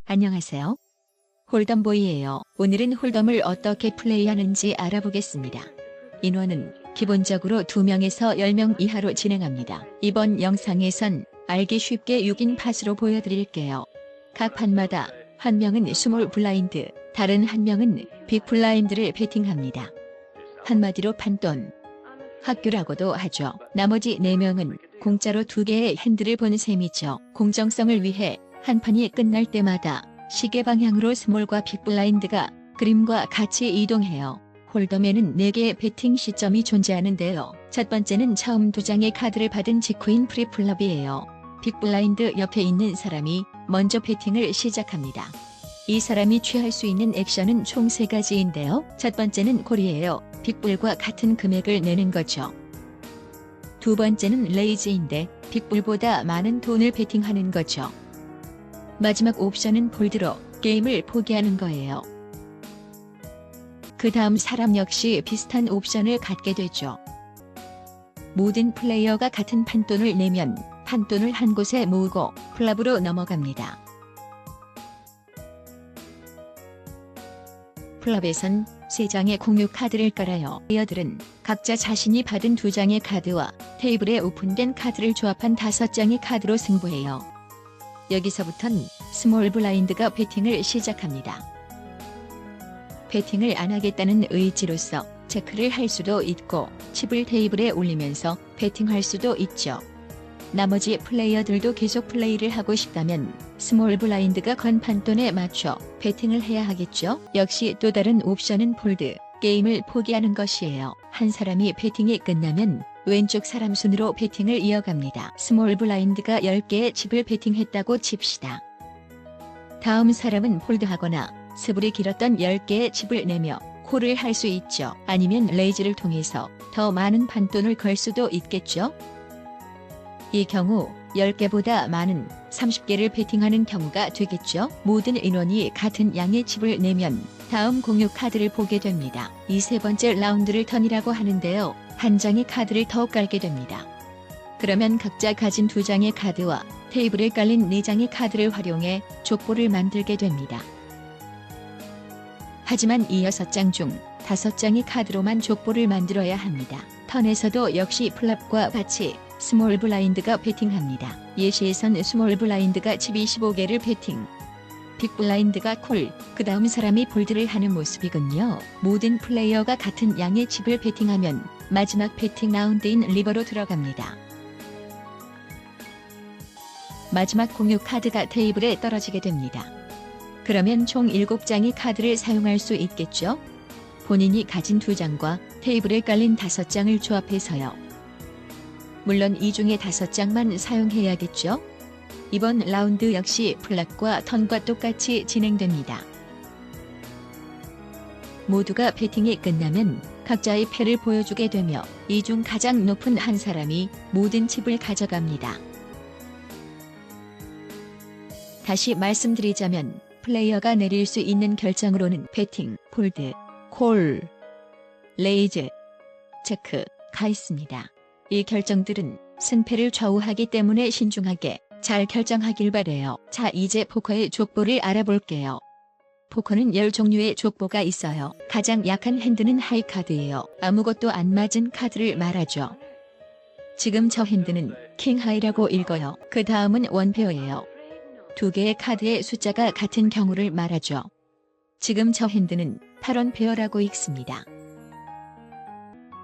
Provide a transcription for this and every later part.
안녕하세요. 홀덤보이예요. 오늘은 홀덤을 어떻게 플레이하는지 알아보겠습니다. 인원은 기본적으로 2명에서 10명 이하로 진행합니다. 이번 영상에선 알기 쉽게 6인 팟으로 보여드릴게요. 각 판마다 한 명은 스몰 블라인드, 다른 한 명은 빅 블라인드를 베팅합니다. 한마디로 판돈, 학교라고도 하죠. 나머지 4명은 공짜로 2개의 핸들을 본 셈이죠. 공정성을 위해 한 판이 끝날 때마다 시계 방향으로 스몰과 빅 블라인드가 그림과 같이 이동해요. 홀덤에는 4개의 베팅 시점이 존재하는데요. 첫 번째는 처음 2장의 카드를 받은 직후인 프리플럽이에요. 빅 블라인드 옆에 있는 사람이 먼저 베팅을 시작합니다. 이 사람이 취할 수 있는 액션은 총 3가지인데요. 첫 번째는 콜이에요. 빅불과 같은 금액을 내는 거죠. 두 번째는 레이즈인데 빅불보다 많은 돈을 베팅하는 거죠. 마지막 옵션은 폴드로 게임을 포기하는 거예요. 그 다음 사람 역시 비슷한 옵션을 갖게 되죠. 모든 플레이어가 같은 판돈을 내면 판돈을 한 곳에 모으고 플랍으로 넘어갑니다. 플랍에선 3장의 공유 카드를 깔아요. 플레이어들은 각자 자신이 받은 2장의 카드와 테이블에 오픈된 카드를 조합한 5장의 카드로 승부해요. 여기서부턴 스몰 블라인드가 베팅을 시작합니다. 베팅을 안 하겠다는 의지로서 체크를 할 수도 있고 칩을 테이블에 올리면서 베팅할 수도 있죠. 나머지 플레이어들도 계속 플레이를 하고 싶다면 스몰 블라인드가 건 판돈에 맞춰 베팅을 해야 하겠죠. 역시 또 다른 옵션은 폴드, 게임을 포기하는 것이에요. 한 사람이 베팅이 끝나면 왼쪽 사람 순으로 베팅을 이어갑니다. 스몰 블라인드가 10개의 칩을 베팅했다고 칩시다. 다음 사람은 폴드하거나 스불이 길었던 10개의 칩을 내며 콜을 할 수 있죠. 아니면 레이즈를 통해서 더 많은 판돈을 걸 수도 있겠죠. 이 경우 10개보다 많은 30개를 베팅하는 경우가 되겠죠. 모든 인원이 같은 양의 칩을 내면 다음 공유 카드를 보게 됩니다. 이 세 번째 라운드를 턴이라고 하는데요. 한 장의 카드를 더 깔게 됩니다. 그러면 각자 가진 2장의 카드와 테이블에 깔린 4장의 카드를 활용해 족보를 만들게 됩니다. 하지만 이 6장 중 5장의 카드로만 족보를 만들어야 합니다. 턴에서도 역시 플랍과 같이 스몰 블라인드가 베팅합니다. 예시에선 스몰 블라인드가 칩 25개를 베팅, 빅 블라인드가 콜, 그 다음 사람이 폴드를 하는 모습이군요. 모든 플레이어가 같은 양의 칩을 베팅하면 마지막 베팅 라운드인 리버로 들어갑니다. 마지막 공유 카드가 테이블에 떨어지게 됩니다. 그러면 총 7장의 카드를 사용할 수 있겠죠? 본인이 가진 2장과 테이블에 깔린 5장을 조합해서요. 물론 이 중에 5장만 사용해야겠죠? 이번 라운드 역시 플랍과 턴과 똑같이 진행됩니다. 모두가 베팅이 끝나면 각자의 패를 보여주게 되며 이 중 가장 높은 한 사람이 모든 칩을 가져갑니다. 다시 말씀드리자면 플레이어가 내릴 수 있는 결정으로는 베팅, 폴드, 콜, 레이즈, 체크가 있습니다. 이 결정들은 승패를 좌우하기 때문에 신중하게 잘 결정하길 바래요. 자, 이제 포커의 족보를 알아볼게요. 포커는 10종류의 족보가 있어요. 가장 약한 핸드는 하이카드예요. 아무것도 안 맞은 카드를 말하죠. 지금 저 핸드는 킹 하이라고 읽어요. 그 다음은 원페어예요. 2개의 카드의 숫자가 같은 경우를 말하죠. 지금 저 핸드는 8원 페어라고 읽습니다.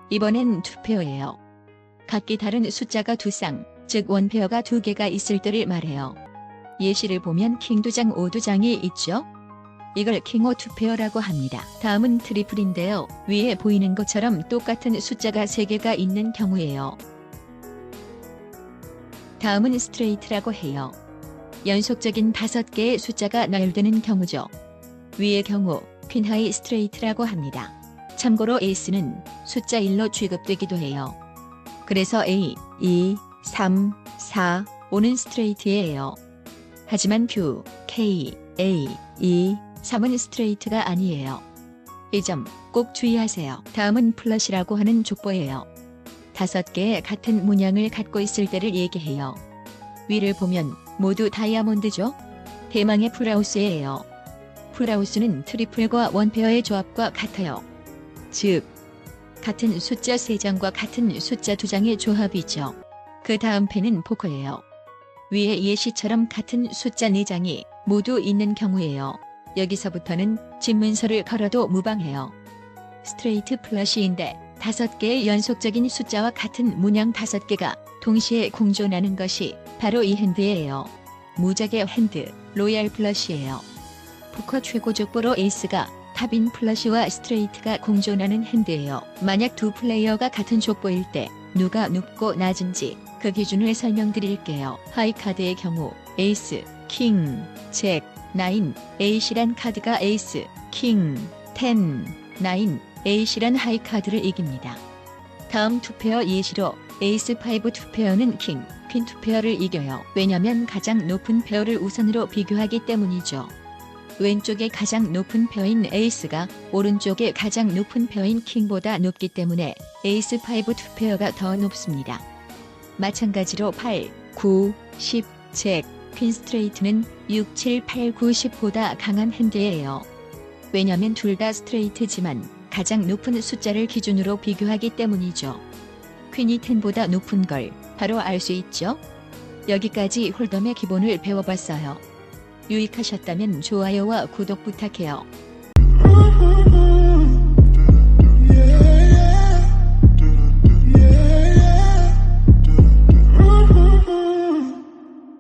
이번엔 투페어예요. 각기 다른 숫자가 2쌍, 즉 원페어가 2개가 있을 때를 말해요. 예시를 보면 킹 2장, 5 2장이 있죠? 이걸 킹5 투페어라고 합니다. 다음은 트리플인데요. 위에 보이는 것처럼 똑같은 숫자가 3개가 있는 경우예요. 다음은 스트레이트라고 해요. 연속적인 5개의 숫자가 나열되는 경우죠. 위의 경우 퀸하이 스트레이트라고 합니다. 참고로 에이스는 숫자 1로 취급되기도 해요. 그래서 A, 2, 3, 4, 5는 스트레이트예요. 하지만 Q, K, A, 2, 3은 스트레이트가 아니에요. 이 점 꼭 주의하세요. 다음은 플러시라고 하는 족보예요. 5개의 같은 문양을 갖고 있을 때를 얘기해요. 위를 보면 모두 다이아몬드죠? 대망의 풀하우스예요. 풀하우스는 트리플과 원페어의 조합과 같아요. 즉, 같은 숫자 3장과 같은 숫자 2장의 조합이죠. 그 다음 패는 포커예요. 위의 예시처럼 같은 숫자 4장이 모두 있는 경우예요. 여기서부터는 집문서를 걸어도 무방해요. 스트레이트 플러시인데 5개의 연속적인 숫자와 같은 문양 5개가 동시에 공존하는 것이 바로 이 핸드예요. 무적의 핸드, 로얄 플러시예요. 포커 최고 족보로 에이스가 탑인 플러시와 스트레이트가 공존하는 핸드예요. 만약 두 플레이어가 같은 족보일 때 누가 높고 낮은지 그 기준을 설명드릴게요. 하이 카드의 경우 에이스, 킹, 잭, 나인, 에이시란 카드가 에이스, 킹, 텐, 나인, 에이시란 하이 카드를 이깁니다. 다음 투페어 예시로 에이스 5 투페어는 킹, 퀸 투페어를 이겨요. 왜냐면 가장 높은 페어를 우선으로 비교하기 때문이죠. 왼쪽에 가장 높은 페어인 에이스가 오른쪽에 가장 높은 페어인 킹보다 높기 때문에 에이스 5 투페어가 더 높습니다. 마찬가지로 8, 9, 10, 잭, 퀸 스트레이트는 6, 7, 8, 9, 10보다 강한 핸드예요. 왜냐면 둘 다 스트레이트지만 가장 높은 숫자를 기준으로 비교하기 때문이죠. 퀸이 10보다 높은 걸 바로 알 수 있죠? 여기까지 홀덤의 기본을 배워봤어요. 유익하셨다면 좋아요와 구독 부탁해요.